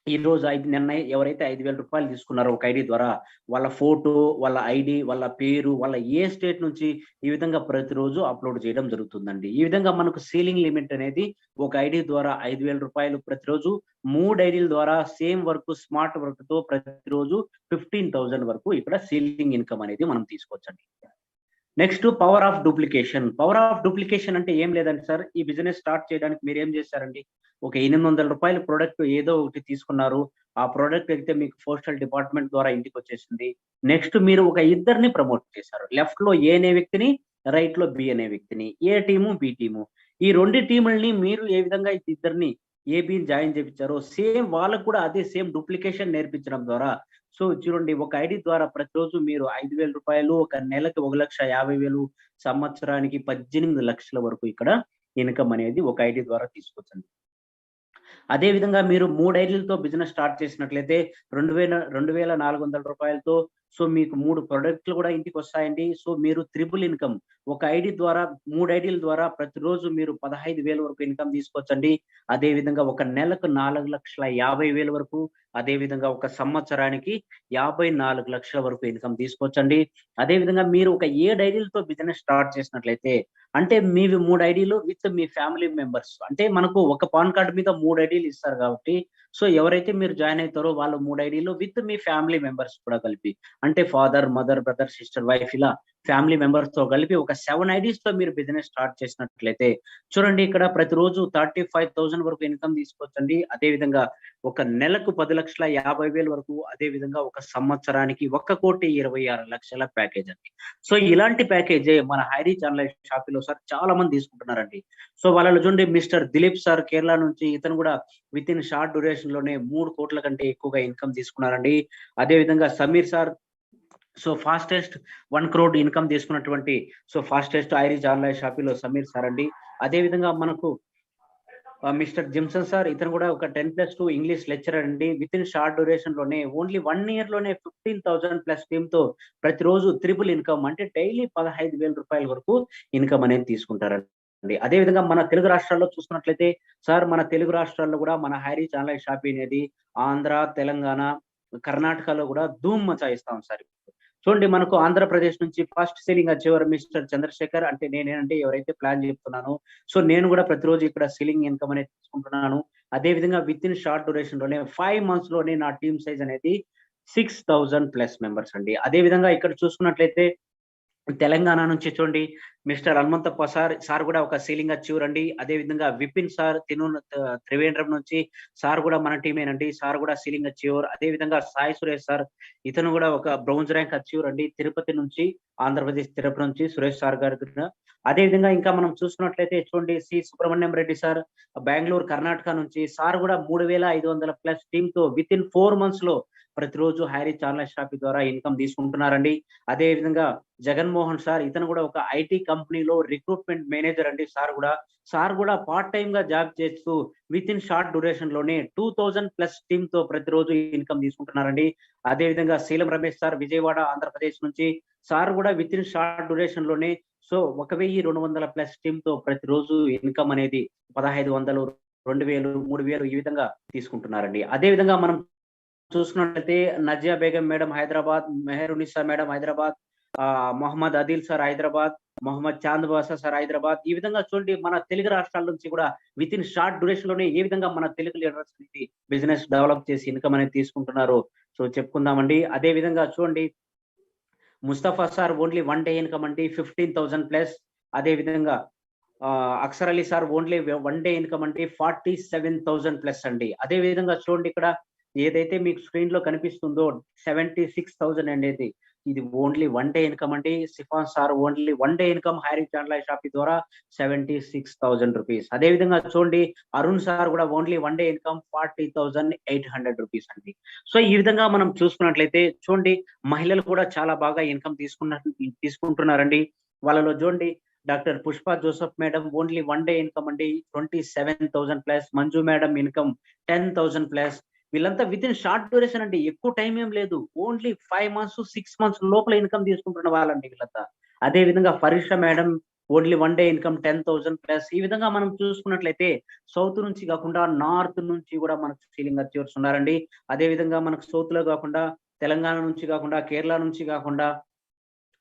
ఈరోజు నిన్న ఎవరైతే రూ. 5000 తీసుకున్నారో ఒక ఐడీ ద్వారా వాళ్ళ ఫోటో, వాళ్ళ ఐడీ, వాళ్ళ పేరు, వాళ్ళ ఏ స్టేట్ నుంచి ఈ విధంగా ప్రతిరోజు అప్‌లోడ్ చేయడం జరుగుతుందండి. ఈ విధంగా మనకు సీలింగ్ లిమిట్ అనేది ఒక ఐడీ ద్వారా రూ. 5000 ప్రతిరోజు 3 ఐడీల ద్వారా సేమ్ వర్క్ స్మార్ట్ వర్క్‌తో ప్రతిరోజు 15,000 వరకు ఇక్కడ సీలింగ్ ఇన్‌కమ్ అనేది మనం తీసుకోవచ్చండి. Next power of duplication. Power of duplication అంటే ఏం లేదండి సార్. ఈ బిజినెస్ స్టార్ట్ చేయడానికి మీరేం చేశారండి? ఒక రూ. 800 ప్రొడక్ట్ ఏదో ఒకటి తీసుకున్నారు. ఆ ప్రొడక్ట్ అయితే మీకు పోస్టల్ డిపార్ట్‌మెంట్ ద్వారా ఇంటికొచ్చేసింది. నెక్స్ట్ మీరు ఒక ఇద్దరిని ప్రమోట్ చేశారు. లెఫ్ట్‌లో ఏ అనే వ్యక్తిని, రైట్‌లో బి అనే వ్యక్తిని. ఏ టీము, బి టీము. ఈ 2 టీముల్ని మీరు ఏ విధంగా ఇద్దరిని ఏ, బిని జాయిన్ చేపిచ్చారో సేమ్ వాళ్ళకి కూడా అదే సేమ్ డూప్లికేషన్ నేర్పించడం ద్వారా సో చూడండి ఒక ఐడీ ద్వారా ప్రతిరోజు మీరు రూ. 5000 ఒక నెలకి 1,50,000 సంవత్సరానికి 18,00,000 వరకు ఇక్కడ ఇన్‌కమ్ అనేది ఒక ఐడీ ద్వారా తీసుకోవచ్చండి. అదే విధంగా మీరు 3 ఐడీలతో బిజినెస్ స్టార్ట్ చేసినట్లయితే 2,400 సో మీకు 3 ప్రొడక్ట్‌లు కూడా ఇంటికొస్తాయండి. సో మీరు త్రిపుల్ ఇన్‌కమ్ ఒక ఐడీ ద్వారా 3 ఐడీల ద్వారా ప్రతిరోజు మీరు 15,000 వరకు ఇన్‌కమ్ తీసుకోవచ్చండి. అదే విధంగా ఒక నెలకు 4,50,000 వరకు, అదే విధంగా ఒక సంవత్సరానికి 54,00,000 వరకు ఇన్‌కమ్ తీసుకోవచ్చండి. అదే విధంగా మీరు ఒక 7 ఐడీలతో బిజినెస్ స్టార్ట్ చేసినట్లయితే అంటే మీవి 3 ఐడీలు విత్ మీ ఫ్యామిలీ మెంబర్స్. అంటే మనకు ఒక పాన్ కార్డ్ మీద 3 ఐడీలు ఇస్తారు కాబట్టి, సో ఎవరైతే మీరు జాయిన్ అయితారో వాళ్ళు 3 ఐడీలు విత్ మీ ఫ్యామిలీ మెంబర్స్ కూడా కలిపి. అంటే father, mother, brother, sister, wife ఇలా ఫ్యామిలీ మెంబర్స్‌తో కలిపి ఒక 7 ఐడీస్‌తో మీరు బిజినెస్ స్టార్ట్ చేసినట్లయితే చూడండి ఇక్కడ ప్రతిరోజు 35,000 వరకు ఇన్‌కమ్ తీసుకోవచ్చండి. అదే విధంగా ఒక నెలకు 10,50,000 వరకు, అదే విధంగా ఒక సంవత్సరానికి 1,26,00,000 ప్యాకేజ్ అండి. సో ఇలాంటి ప్యాకేజే మన హైరీచ్ ఆన్‌లైన్ షాపీలో సార్ చాలా మంది తీసుకుంటున్నారండి. సో వాళ్ళలో చూడండి మిస్టర్ దిలీప్ సార్ కేరళ నుంచి ఇతను కూడా వితిన్ షార్ట్ డ్యూరేషన్ లోనే 3,00,00,000 కంటే ఎక్కువగా ఇన్‌కమ్ తీసుకున్నారండి. అదే విధంగా Sameer sir so fastest 1,00,00,000 income తీసుకున్నటువంటి సో ఫాస్టెస్ట్ హైరీచ్ ఆన్‌లైన్ షాపీలో సమీర్ సార్ అండి. అదే విధంగా మనకు మిస్టర్ జిమ్సన్ సార్ ఇతను కూడా ఒక 10+2 ఇంగ్లీష్ లెక్చరర్ అండి. వితిన్ షార్ట్ డ్యూరేషన్ లోనే ఓన్లీ 1 ఇయర్ లోనే 15,000 ప్లస్ టీమ్‌తో ప్రతిరోజు త్రిపుల్ ఇన్‌కమ్ అంటే డైలీ రూ. 15,000 వరకు ఇన్‌కమ్ అనేది తీసుకుంటారండి. అదే విధంగా మన తెలుగు రాష్ట్రాల్లో చూసుకున్నట్లయితే సార్ మన తెలుగు రాష్ట్రాల్లో కూడా మన హైరీచ్ ఆన్‌లైన్ షాపీ అనేది ఆంధ్ర, తెలంగాణ, కర్ణాటకలో కూడా ధూమ్ మచాయిస్తాం సార్. చూడండి మనకు ఆంధ్రప్రదేశ్ నుంచి first selling achiever mister Chandrashekar అంటే నేనేనండి ఎవరైతే ప్లాన్ చెప్తున్నానో. సో నేను కూడా ప్రతిరోజు ఇక్కడ సెల్లింగ్ ఇన్‌కమ్ అనేది తీసుకుంటున్నాను. అదే విధంగా వితిన్ షార్ట్ డ్యూరేషన్ లోనే 5 మంత్స్ లోనే నా టీమ్ సైజ్ అనేది 6,000 ప్లస్ మెంబర్స్ అండి. అదే విధంగా ఇక్కడ చూసుకున్నట్లయితే తెలంగాణ నుంచి చూడండి మిస్టర్ హనుమంతప్ప సార్ కూడా ఒక సీలింగ్ అచీవర్ అండి. అదే విధంగా విపిన్ సార్ త్రివేంద్రం నుంచి సార్ కూడా మన టీమేనండి. సార్ కూడా సీలింగ్ అచీవర్. అదే విధంగా సాయి సురేష్ సార్ ఇతను కూడా ఒక బ్రౌన్స్ ర్యాంక్ అచీవర్ అండి. తిరుపతి నుంచి, ఆంధ్రప్రదేశ్ తిరుపతి నుంచి సురేష్ సార్ గారు కూడా. అదే విధంగా ఇంకా మనం చూసుకున్నట్లయితే చూడండి సుబ్రహ్మణ్యం రెడ్డి సార్ బెంగుళూరు, కర్ణాటక నుంచి సార్ కూడా 3500 ప్లస్ టీమ్ తో వితిన్ 4 మంత్స్ లో ప్రతిరోజు హైరీచ్ ఆన్లైన్ షాపింగ్ ద్వారా ఇన్కమ్ తీసుకుంటున్నారండి. అదే విధంగా జగన్మోహన్ సార్ ఇతను కూడా ఒక ఐటీ కంపెనీలో రిక్రూట్మెంట్ మేనేజర్ అండి. సార్ కూడా పార్ట్ టైమ్ గా జాబ్ చేస్తూ వితిన్ షార్ట్ డ్యూరేషన్ లోనే 2000 ప్లస్ టీమ్ తో ప్రతిరోజు ఇన్కమ్ తీసుకుంటున్నారండి. అదే విధంగా శీలం రమేష్ సార్ విజయవాడ, ఆంధ్రప్రదేశ్ నుంచి సార్ కూడా వితిన్ షార్ట్ డ్యూరేషన్ లోనే 1200 ప్లస్ టీమ్ తో ప్రతిరోజు ఇన్కమ్ అనేది 1500, 2000, 3000 ఈ విధంగా తీసుకుంటున్నారండి. అదే విధంగా మనం చూసుకున్నట్లయితే Nazia Begum madam Hyderabad, Meharunnisa madam Hyderabad, Mohammed Adil sir Hyderabad, Mohammed Chand Basha sir Hyderabad. ఈ విధంగా చూడండి మన తెలుగు రాష్ట్రాల నుంచి కూడా వితిన్ షార్ట్ డ్యూరేషన్ లోనే ఏ విధంగా మన తెలుగు లీడర్స్ అనేది బిజినెస్ డెవలప్ చేసి ఇన్కమ్ అనేది తీసుకుంటున్నారు చెప్పుకుందామండి. అదే విధంగా చూడండి Mustafa sir only 1 day income అండి 15,000 ప్లస్. అదే విధంగా Aksar Ali sir only 1 day income అంటే 47,000 ప్లస్ అండి. అదే విధంగా చూడండి ఇక్కడ ఏదైతే మీకు స్క్రీన్ లో కనిపిస్తుందో 76,000 అనేది ఇది ఓన్లీ 1 డే ఇన్కమ్ అండి. Sifan sir only 1 day income HiReach online shopping ద్వారా 76,000 రూపీస్. అదే విధంగా చూడండి అరుణ్ సార్ కూడా ఓన్లీ 1 డే ఇన్కమ్ 40,800 రూపీస్ అండి. సో ఈ విధంగా మనం చూసుకున్నట్లయితే చూడండి మహిళలు కూడా చాలా బాగా ఇన్కమ్ తీసుకుంటున్నారండి. వాళ్ళలో చూడండి doctor Pushpa Joseph madam only 1 day income అండి 27,000 plus. Manju madam income 10,000 plus. వీళ్ళంతా వితిన్ షార్ట్ డ్యూరేషన్ అండి. ఎక్కువ టైం ఏం లేదు. ఓన్లీ 5 మంత్స్, 6 మంత్స్ లోపల ఇన్కమ్ తీసుకుంటున్న వాళ్ళండి వీళ్ళంతా. అదే విధంగా Farisha madam only 1 day income 10,000 plus. ఈ విధంగా మనం చూసుకున్నట్లయితే సౌత్ నుంచి కాకుండా నార్త్ నుంచి కూడా మనకు సీలింగ్ అచీవర్స్ ఉన్నారండి. అదే విధంగా మనకు సౌత్ లో కాకుండా తెలంగాణ నుంచి కాకుండా కేరళ నుంచి కాకుండా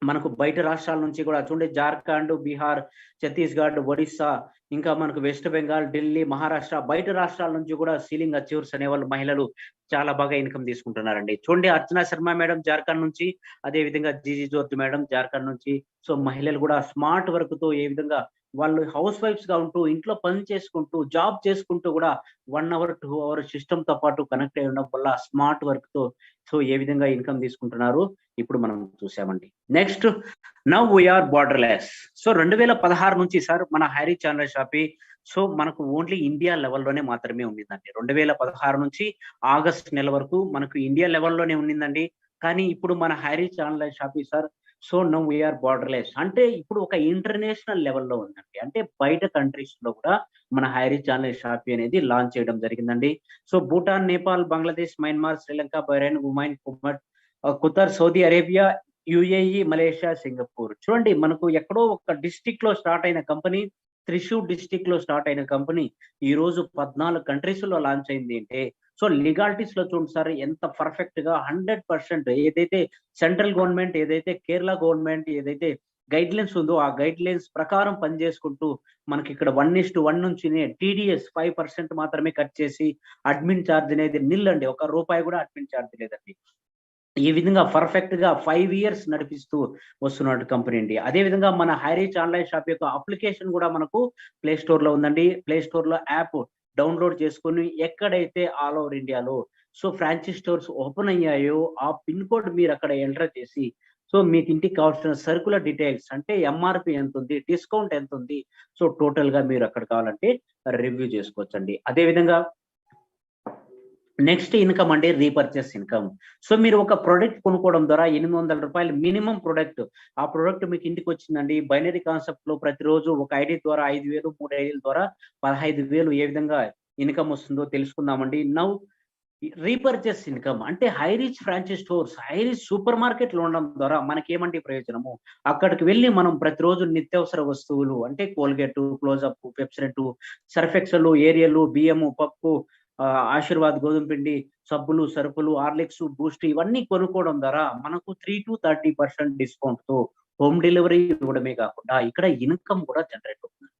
మనకు బయట రాష్ట్రాల నుంచి కూడా చూడండి జార్ఖండ్, బీహార్, ఛత్తీస్గఢ్, ఒడిస్సా, ఇంకా మనకు వెస్ట్ బెంగాల్, ఢిల్లీ, మహారాష్ట్ర బయట రాష్ట్రాల నుంచి కూడా సీలింగ్ అచీవర్స్ అనేవాళ్ళు మహిళలు చాలా బాగా ఇన్కమ్ తీసుకుంటున్నారండి. చూడండి అర్చనా శర్మ మేడం జార్ఖండ్ నుంచి, అదే విధంగా జీజీ జోర్జ్ మేడం జార్ఖండ్ నుంచి. మహిళలు కూడా స్మార్ట్ వర్క్ తో ఏ విధంగా వాళ్ళు హౌస్ వైఫ్స్ గా ఉంటూ ఇంట్లో పని చేసుకుంటూ జాబ్ చేసుకుంటూ కూడా 1 అవర్ 2 అవర్ సిస్టమ్ తో పాటు కనెక్ట్ అయి ఉండడం వల్ల స్మార్ట్ వర్క్ తో ఏ విధంగా ఇన్కమ్ తీసుకుంటున్నారు ఇప్పుడు మనం చూసామండి. Next now we are borderless. 2016 నుంచి సార్ మన హైరీచ్ ఆన్లైన్ షాపింగ్ మనకు ఓన్లీ ఇండియా లెవెల్లోనే మాత్రమే ఉండిందండి. 2016 నుంచి ఆగస్ట్ నెల వరకు మనకు ఇండియా లెవెల్లోనే ఉండిందండి. కానీ ఇప్పుడు మన HiReach online shopping sir now we are borderless అంటే ఇప్పుడు ఒక ఇంటర్నేషనల్ లెవెల్లో ఉందండి. అంటే బయట కంట్రీస్ లో కూడా మన హైరీచ్ ఆన్లైన్ షాపింగ్ అనేది లాంచ్ చేయడం జరిగిందండి. Bhutan, Nepal, Bangladesh, Myanmar, Sri Lanka, Bahrain, Oman, Kuwait, Qatar, Saudi Arabia, UAE, Malaysia, Singapore. చూడండి మనకు ఎక్కడో ఒక డిస్ట్రిక్ట్ లో స్టార్ట్ అయిన కంపెనీ, త్రిశూర్ డిస్ట్రిక్ట్ లో స్టార్ట్ అయిన కంపెనీ ఈ రోజు 14 కంట్రీస్ లో లాంచ్ అయింది అంటే లీగాలిటీస్ లో చూడండి సార్ ఎంత పర్ఫెక్ట్ గా 100% ఏదైతే సెంట్రల్ గవర్నమెంట్, ఏదైతే కేరళ గవర్నమెంట్ ఏదైతే గైడ్ లైన్స్ ఉందో ఆ గైడ్ లైన్స్ ప్రకారం పనిచేసుకుంటూ మనకి ఇక్కడ 1:1 నుంచి TDS 5% మాత్రమే కట్ చేసి అడ్మిన్ ఛార్జ్ అనేది నిల్ అండి. ₹1 కూడా అడ్మిన్ ఛార్జ్ లేదండి. ఈ విధంగా పర్ఫెక్ట్ గా 5 ఇయర్స్ నడిపిస్తూ వస్తున్న కంపెనీ అండి. అదే విధంగా మన హైరీచ్ ఆన్లైన్ షాప్ యొక్క అప్లికేషన్ కూడా మనకు ప్లే స్టోర్ లో ఉందండి. ప్లే స్టోర్ లో యాప్ డౌన్లోడ్ చేసుకొని ఎక్కడైతే ఆల్ ఓవర్ ఇండియాలో ఫ్రాంచైజ్ స్టోర్స్ ఓపెన్ అయ్యాయో ఆ పిన్ కోడ్ మీరు అక్కడ ఎంటర్ చేసి మీకు ఇంటికి కావాల్సిన సరుకుల డీటెయిల్స్ అంటే ఎంఆర్పి ఎంత ఉంది, డిస్కౌంట్ ఎంత ఉంది, టోటల్ గా మీరు అక్కడ కావాలంటే రివ్యూ చేసుకోవచ్చండి. అదే విధంగా నెక్స్ట్ ఇన్కమ్ అంటే రీపర్చేస్ ఇన్కమ్. మీరు ఒక ప్రొడక్ట్ కొనుక్కోవడం ద్వారా ₹800 మినిమం ప్రొడక్ట్, ఆ ప్రొడక్ట్ మీకు ఇంటికి వచ్చిందండి. బైనరీ కాన్సెప్ట్ లో ప్రతిరోజు ఒక ఐడి ద్వారా 5,000, 3 ఐడీల ద్వారా 15,000 ఏ విధంగా ఇన్కమ్ వస్తుందో తెలుసుకుందామండి. నౌ రీపర్చేస్ ఇన్కమ్ అంటే హైరీచ్ ఫ్రాంచైజ్ స్టోర్స్, హైరీచ్ సూపర్ మార్కెట్ లో ఉండడం ద్వారా మనకేమంటే ప్రయోజనము, అక్కడికి వెళ్ళి మనం ప్రతిరోజు నిత్యావసర వస్తువులు అంటే Colgate, Closeup, Pepsodent, Surf Excel, Ariel, బియ్యము, పప్పు, ఆశీర్వాద్ గోధుమ పిండి, సబ్బులు, సరుకులు, హార్లిక్స్, బూస్ట్ ఇవన్నీ కొనుక్కోవడం ద్వారా మనకు 3-30% డిస్కౌంట్ తో హోమ్ డెలివరీ ఇవ్వడమే కాకుండా ఇక్కడ ఇన్కమ్ కూడా జనరేట్ అవుతుంది.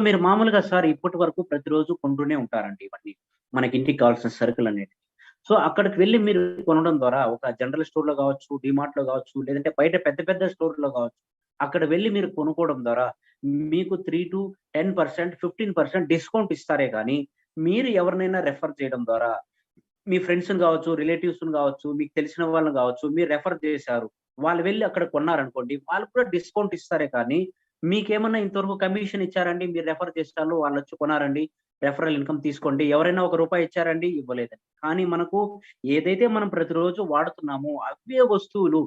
మీరు మామూలుగా సార్ ఇప్పటి వరకు ప్రతిరోజు కొంటూనే ఉంటారండి ఇవన్నీ మనకి ఇంటికి కావాల్సిన సరుకులు అనేవి. అక్కడికి వెళ్ళి మీరు కొనడం ద్వారా ఒక జనరల్ స్టోర్ లో కావచ్చు, డిమార్ట్ లో కావచ్చు, లేదంటే బయట పెద్ద పెద్ద స్టోర్ లో కావచ్చు, అక్కడ వెళ్లి మీరు కొనుక్కోవడం ద్వారా మీకు 3-10%, 15% డిస్కౌంట్ ఇస్తారే కానీ, మీరు ఎవరినైనా రెఫర్ చేయడం ద్వారా మీ ఫ్రెండ్స్‌ని గావచ్చు, రిలేటివ్స్‌ని గావచ్చు, మీకు తెలిసిన వాళ్ళని గావచ్చు, మీరు రెఫర్ చేశారు. వాళ్ళు వెళ్లి అక్కడ కొన్నారనుకోండి, వాళ్ళు కూడా డిస్కౌంట్ ఇస్తారే కానీ, మీకేమన్నా ఇంతవరకు కమిషన్ ఇచ్చారండి? మీరు రెఫర్ చేసినాళ్ళు, వాళ్ళొచ్చి కొన్నారండి, రెఫరల్ ఇన్‌కమ్ తీసుకోండి. ఎవరైనా ఒక రూపాయి ఇచ్చారండి? ఇవ్వలేదండి. కానీ మనకు ఏదైతే మనం ప్రతిరోజు వాడుతున్నామో అవే వస్తువులు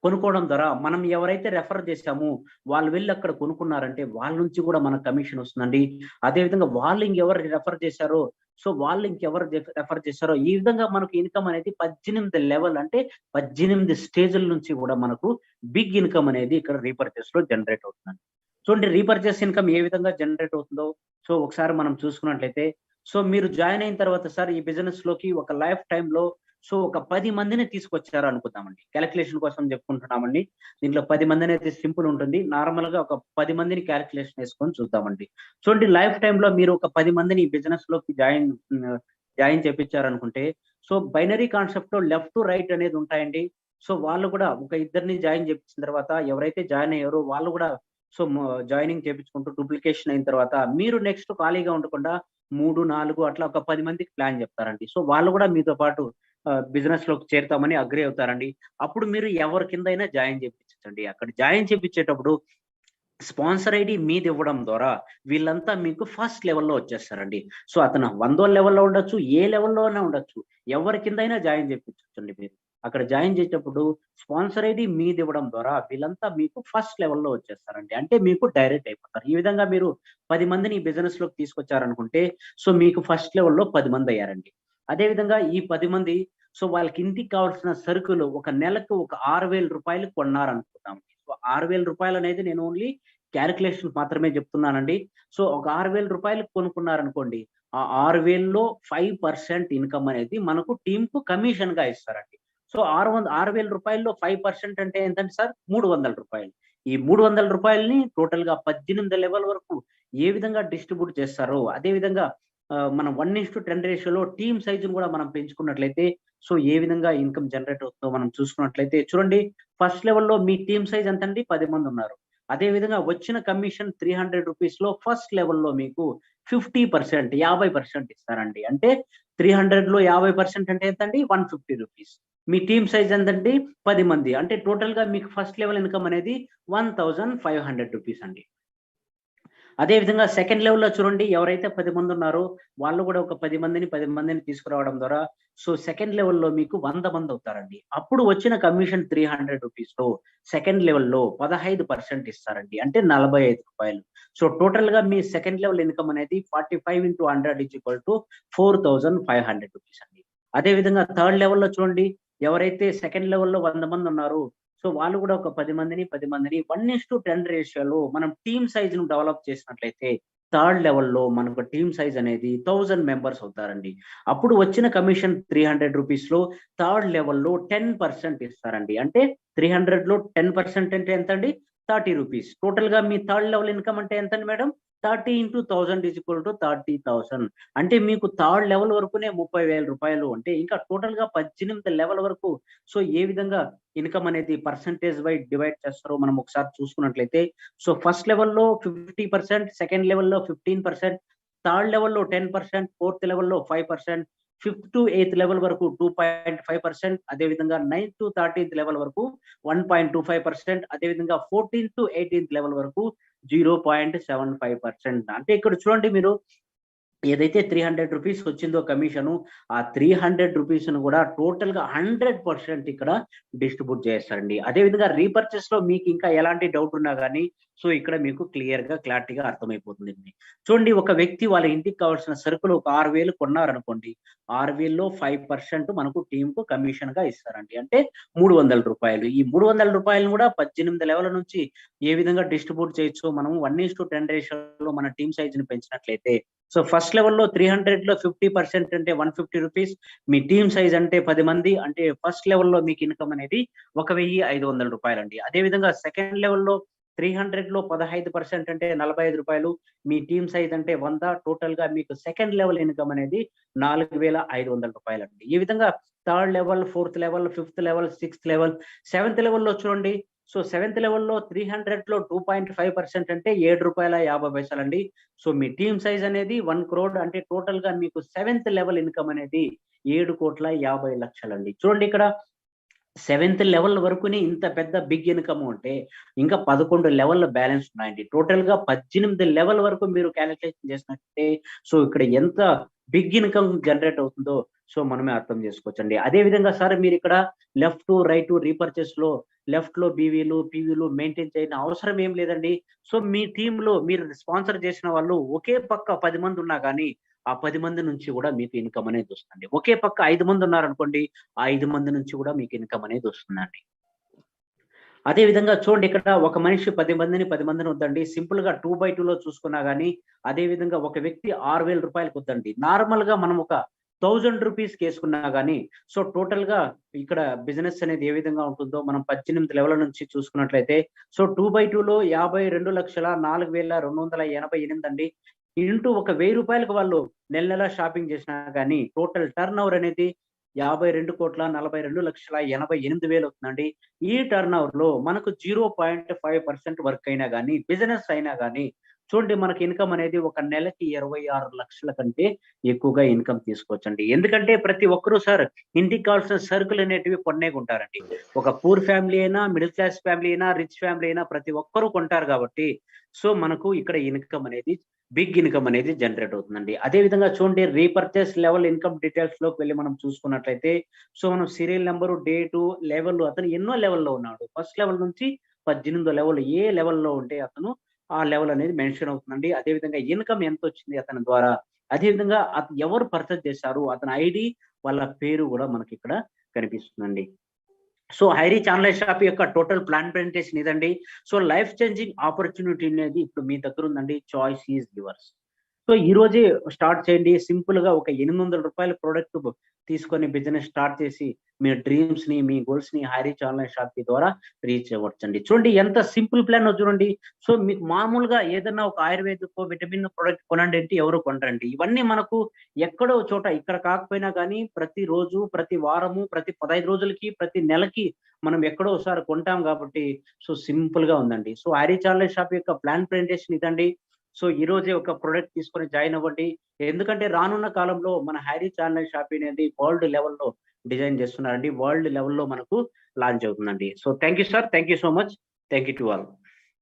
కొనుక్కోవడం ద్వారా మనం ఎవరైతే రెఫర్ చేసామో వాళ్ళు వెళ్లి అక్కడ కొనుక్కున్నారంటే వాళ్ళ నుంచి కూడా మనకు కమిషన్ వస్తుందండి. అదే విధంగా వాళ్ళు ఇంకెవరు రెఫర్ చేశారో సో వాళ్ళు ఇంకెవరు రెఫర్ చేశారో ఈ విధంగా మనకు ఇన్‌కమ్ అనేది 18 లెవెల్ అంటే 18 స్టేజ్‌ల నుంచి కూడా మనకు బిగ్ ఇన్‌కమ్ అనేది ఇక్కడ రీపర్చేస్‌లో జనరేట్ అవుతుందండి. చూడండి రీపర్చేస్ ఇన్‌కమ్ ఏ విధంగా జనరేట్ అవుతుందో సో ఒకసారి మనం చూసుకున్నట్లయితే సో మీరు జాయిన్ అయిన తర్వాత సార్ ఈ బిజినెస్‌లోకి ఒక లైఫ్ టైమ్‌లో సో ఒక 10 మందిని తీసుకొచ్చారు అనుకుందామండి. కాలిక్యులేషన్ కోసం చెప్పుకుంటున్నామండి. దీంట్లో 10 మందనైతే సింపుల్ ఉంటుంది. నార్మల్‌గా ఒక 10 మందిని కాలిక్యులేషన్ యేసుకొని చూద్దామండి. చూడండి లైఫ్ టైమ్‌లో మీరు ఒక 10 మందిని ఈ బిజినెస్‌లోకి జాయిన్ చేపిచ్చారనుకుంటే, సో బైనరీ కాన్సెప్ట్‌లో లెఫ్ట్ టు రైట్ అనేది ఉంటాయండి. సో వాళ్ళు కూడా ఒక ఇద్దరిని జాయిన్ చేపిచ్చిన తర్వాత ఎవరైతే జాయిన్ అయ్యారో వాళ్ళు కూడా సో జాయినింగ్ చేపించుకుంటూ డూప్లికేషన్ అయిన తర్వాత మీరు నెక్స్ట్ ఖాళీగా ఉండకుండా 3, 4 అట్లా ఒక 10 మందికి ప్లాన్ చెప్తారండి. సో వాళ్ళు కూడా మీతో పాటు బిజినెస్‌లోకి చేరుతామని అగ్రీ అవుతారండి. అప్పుడు మీరు ఎవరి కిందైనా జాయిన్ చేపించొచ్చండి. అక్కడ జాయిన్ చేపించేటప్పుడు స్పాన్సర్ ఐడీ మీదివ్వడం ద్వారా వీళ్ళంతా మీకు ఫస్ట్ లెవెల్‌లో వచ్చేస్తారండి. సో అతను 100 లెవెల్‌లో ఉండొచ్చు, ఏ లెవెల్‌లో అయినా ఉండొచ్చు. ఎవరి కిందైనా జాయిన్ చేపించొచ్చండి మీరు. అక్కడ జాయిన్ చేసేటప్పుడు స్పాన్సర్ ఐడీ మీదివ్వడం ద్వారా వీళ్ళంతా మీకు ఫస్ట్ లెవెల్‌లో వచ్చేస్తారండి. అంటే మీకు డైరెక్ట్ అయిపోతారు. ఈ విధంగా మీరు 10 మందిని ఈ బిజినెస్‌లోకి తీసుకొచ్చారనుకుంటే, సో మీకు ఫస్ట్ లెవెల్‌లో 10 మందయ్యారండి. అదే విధంగా ఈ 10 మంది సో వాళ్ళకి ఇంటికి కావాల్సిన సరుకులు ఒక నెలకు ఒక రూ. 6,000 కొన్నారనుకుందాం. సో రూ. 6,000 అనేది నేను ఓన్లీ కాలిక్యులేషన్ మాత్రమే చెప్తున్నానండి. సో ఒక రూ. 6,000 కొనుక్కున్నారనుకోండి. ఆ 6,000లో 5% ఇన్‌కమ్ అనేది మనకు టీమ్‌కు కమిషన్‌గా ఇస్తారండి. సో రూ. 6,000లో 5% అంటే ఎంతండి సార్? రూ. 300. ఈ రూ. 300ని టోటల్‌గా 18 లెవెల్ వరకు ఏ విధంగా డిస్ట్రిబ్యూట్ చేస్తారో, అదే విధంగా మనం 1:10 రేషియోలో టీమ్ సైజ్‌ని కూడా మనం పెంచుకున్నట్లయితే, సో ఏ విధంగా ఇన్‌కమ్ జనరేట్ అవుతుందో మనం చూసుకున్నట్లయితే చూడండి ఫస్ట్ లెవెల్‌లో మీ టీమ్ సైజ్ ఎంతండి? 10 మందున్నారు. అదే విధంగా వచ్చిన కమిషన్ రూ. 300లో ఫస్ట్ లెవెల్‌లో మీకు 50% ఇస్తారండి. అంటే 300లో 50% అంటే ఎంతండి? రూ. 150. మీ టీమ్ సైజ్ ఎంతండి? 10 మంది. అంటే టోటల్‌గా మీకు ఫస్ట్ లెవెల్ ఇన్‌కమ్ అనేది రూ. 1,500 అండి. అదే విధంగా సెకండ్ లెవెల్‌లో చూడండి ఎవరైతే 10 మందున్నారో వాళ్ళు గూడా ఒక 10 మందిని తీసుకురావడం ద్వారా సో సెకండ్ లెవెల్‌లో మీకు 100 మందవుతారండి. అప్పుడు వచ్చిన కమిషన్ రూ. 300లో సెకండ్ లెవెల్‌లో 15% ఇస్తారండి. అంటే రూ. 45. సో టోటల్‌గా మీ సెకండ్ లెవెల్ ఇన్‌కమ్ అనేది 45 ఇంటూ 100 4,500 రూపీస్ అండి. అదే విధంగా థర్డ్ లెవెల్‌లో చూడండి ఎవరైతే సెకండ్ లెవెల్‌లో 100 మందున్నారో సో వాళ్ళు కూడా ఒక 10 మందిని 1:10 రేషియోలో మనం టీమ్ సైజ్‌ను డెవలప్ చేసినట్లయితే థర్డ్ లెవెల్‌లో మనకు టీమ్ సైజ్ అనేది 1000 మెంబర్స్ అవుతారండి. అప్పుడు వచ్చిన కమిషన్ రూ. 300లో థర్డ్ లెవెల్‌లో 10% ఇస్తారండి. అంటే 300లో 10% అంటే ఎంతండి? రూ. 30. టోటల్‌గా మీ థర్డ్ లెవెల్ ఇన్‌కమ్ అంటే ఎంతండి మేడం? 30 ఇంటూ 1000 30,000 అంటే మీకు థర్డ్ లెవెల్ వరకునే రూ. 30,000 అంటే ఇంకా టోటల్‌గా 18 లెవెల్ వరకు సో ఏ విధంగా ఇన్‌కమ్ అనేది పర్సెంటేజ్ వైస్ డివైడ్ చేస్తారో మనం ఒకసారి చూసుకున్నట్లయితే, సో ఫస్ట్ లెవెల్‌లో 50%, సెకండ్ లెవెల్‌లో 15%, థర్డ్ లెవెల్‌లో 10%, ఫోర్త్ లెవెల్‌లో 5%, ఫిఫ్త్ టు ఎయిత్ లెవెల్ వరకు 2.5%, అదే విధంగా 9th-13th లెవెల్ వరకు 1.25%, అదే విధంగా 14th-18th లెవెల్ వరకు 0.75%. అంటే ఇక్కడ చూడండి మీరు ఏదైతే రూ. 300 వచ్చిందో కమిషను, ఆ రూ. 300ను కూడా టోటల్‌గా 100% ఇక్కడ డిస్ట్రిబ్యూట్ చేస్తారండి. అదే విధంగా రీపర్చేస్‌లో మీకు ఇంకా ఎలాంటి డౌట్ ఉన్నా గాని, సో ఇక్కడ మీకు క్లారిటీగా అర్థమైపోతుందండి. చూడండి ఒక వ్యక్తి వాళ్ళ ఇంటికి కావాల్సిన సరుకులు ఒక 6,000 కొన్నారనుకోండి. 6,000లో 5% మనకు టీమ్‌కు కమిషన్‌గా ఇస్తారండి. అంటే రూ. 300. ఈ రూ. 300ను కూడా 18 లెవెల్ నుంచి ఏ విధంగా డిస్ట్రిబ్యూట్ చేయొచ్చో మనం 1:10 రేషియోలో మన టీమ్ సైజ్‌ని పెంచినట్లయితే సో ఫస్ట్ లెవెల్‌లో 300లో 50% అంటే రూ. 150. మీ టీమ్ సైజ్ అంటే 10 మంది అంటే ఫస్ట్ లెవెల్‌లో మీకు ఇన్‌కమ్ అనేది రూ. 1,500 అండి. అదే విధంగా సెకండ్ లెవెల్‌లో 300లో 15% అంటే రూ. 45. మీ టీమ్ సైజ్ అంటే 100 టోటల్‌గా మీకు సెకండ్ లెవెల్ ఇన్‌కమ్ అనేది రూ. 4,500 అండి. ఈ విధంగా third level, fourth level, fifth level, sixth level, seventh లెవెల్‌లో చూడండి సో 7th లెవెల్‌లో 300లో 2.5% అంటే ₹7.50 అండి. సో మీ టీమ్ సైజ్ అనేది 1,00,00,000 అంటే టోటల్‌గా మీకు 7th లెవెల్ ఇన్‌కమ్ అనేది 7,50,00,000 అండి. చూడండి ఇక్కడ 7th లెవెల్ వరకునే ఇంత పెద్ద బిగ్ ఇన్‌కమ్ ఉంటే, ఇంకా 11 లెవెల్‌ల బ్యాలెన్స్ ఉన్నాయండి. టోటల్‌గా 18 లెవెల్ వరకు మీరు కాలిక్యులేషన్ చేసినట్టే, సో ఇక్కడ ఎంత బిగ్ ఇన్‌కమ్ జనరేట్ అవుతుందో, సో మనమే అర్థం చేసుకోవచ్చండి. అదే విధంగా సార్ మీరిక్కడ లెఫ్ట్, రైట్ రీపర్చేస్‌లో లెఫ్ట్‌లో బీవీలు, పీవీలు మెయింటైన్ చేయని అవసరం ఏం లేదండి. సో మీ టీమ్‌లో మీరు స్పాన్సర్ చేసిన వాళ్ళు ఒకే పక్క 10 మంది ఉన్నా గానీ, ఆ 10 మంది నుంచి కూడా మీకు ఇన్‌కమ్ అనేది వస్తుందండి. ఒకే పక్క 5 మంది ఉన్నారనుకోండి, ఆ 5 మంది నుంచి కూడా మీకు ఇన్‌కమ్ అనేది వస్తుందండి. అదే విధంగా చూడండి ఇక్కడ ఒక మనిషి 10 మందిని వద్దండి. సింపుల్‌గా 2/2లో చూసుకున్నా గాని, అదే విధంగా ఒక వ్యక్తి రూ. 6,000 వద్దండి. నార్మల్‌గా మనం ఒక ₹1000 గాని, సో టోటల్‌గా ఇక్కడ బిజినెస్ అనేది ఏ విధంగా ఉంటుందో మనం 18 లెవెల్ నుంచి చూసుకున్నట్లయితే, సో 2/2లో 52,4,288 అండి. ఇంటూ ఒక రూ. 1000 వాళ్ళు నెల నెలా షాపింగ్ చేసినా గాని, టోటల్ టర్న్ ఓవర్ అనేది 52,42,88,000 అవుతుందండి. ఈ టర్న్ ఓవర్‌లో మనకు 0.5% వర్క్ అయినా గాని, బిజినెస్ అయినా గాని, చూడండి మనకి ఇన్‌కమ్ అనేది ఒక నెలకి 26,00,000 కంటే ఎక్కువగా ఇన్‌కమ్ తీసుకోవచ్చండి. ఎందుకంటే ప్రతి ఒక్కరు సార్ ఇంటికి కావాల్సిన సరుకులనేటివి కొనేకుంటారండి. ఒక పూర్ ఫ్యామిలీ అయినా, మిడిల్ క్లాస్ ఫ్యామిలీ అయినా, రిచ్ ఫ్యామిలీ అయినా ప్రతి ఒక్కరు కొంటారు కాబట్టి, సో మనకు ఇక్కడ ఇన్‌కమ్ అనేది బిగ్ ఇన్‌కమ్ అనేది జనరేట్ అవుతుందండి. అదే విధంగా చూడండి రీపర్చేస్ లెవెల్ ఇన్‌కమ్ డీటెయిల్స్‌లోకి వెళ్లి మనం చూసుకున్నట్లయితే, సో మనం సీరియల్ నంబరు, డేటు, లెవెల్ అతను ఎన్నో లెవెల్‌లో ఉన్నాడు. ఫస్ట్ లెవెల్ నుంచి 18థ్ లెవెల్ ఏ లెవెల్‌లో ఉంటే అతను ఆ లెవెల్ అనేది మెన్షన్ అవుతుందండి. అదే విధంగా ఇన్‌కమ్ ఎంతొచ్చింది అతని ద్వారా, అదే విధంగా ఎవరు పర్చేజ్ చేశారు, అతని ఐడీ, వాళ్ళ పేరు గూడా మనకిక్కడ కనిపిస్తుందండి. So hi reach online shop యొక్క టోటల్ ప్లాన్ ప్రెజెంటేషన్ ఇదండి. సో లైఫ్ చేంజింగ్ ఆపర్చునిటీ అనేది ఇప్పుడు మీ దగ్గరుందండి. Choice is yours. సో ఈ రోజే స్టార్ట్ చేయండి. సింపుల్‌గా ఒక రూ. 800 ప్రొడక్ట్ తీసుకొని బిజినెస్ స్టార్ట్ చేసి, మీ డ్రీమ్స్‌ని, మీ గోల్స్‌ని హై రీచ్ ఆన్‌లైన్ షాపింగ్ ద్వారా రీచ్ అవ్వచ్చండి. చూడండి ఎంత సింపుల్ ప్లానో చూడండి. సో మీకు మామూలుగా ఏదన్నా ఒక ఆయుర్వేదికో, విటమిన్ ప్రొడక్ట్ కొనండి అంటే ఎవరు కొనరండి. ఇవన్నీ మనకు ఎక్కడో చోట ఇక్కడ కాకపోయినా గానీ ప్రతిరోజు, ప్రతి వారము, ప్రతి 15 రోజులకి, ప్రతి నెలకి మనం ఎక్కడో ఒకసారి కొంటాం కాబట్టి, సో సింపుల్‌గా ఉందండి. So hi reach online shop యొక్క ప్లాన్ ప్రెజెంటేషన్ ఇదండి. సో ఈ రోజే ఒక ప్రొడక్ట్ తీసుకొని జాయిన్ అవ్వండి. ఎందుకంటే రానున్న కాలంలో మన హై రీచ్ ఆన్‌లైన్ షాపింగ్ అనేది వరల్డ్ లెవెల్‌లో డిజైన్ చేస్తున్నారండి. వరల్డ్ లెవెల్‌లో మనకు లాంచ్ అవుతుందండి. So thank you sir. Thank you so much. Thank you to all.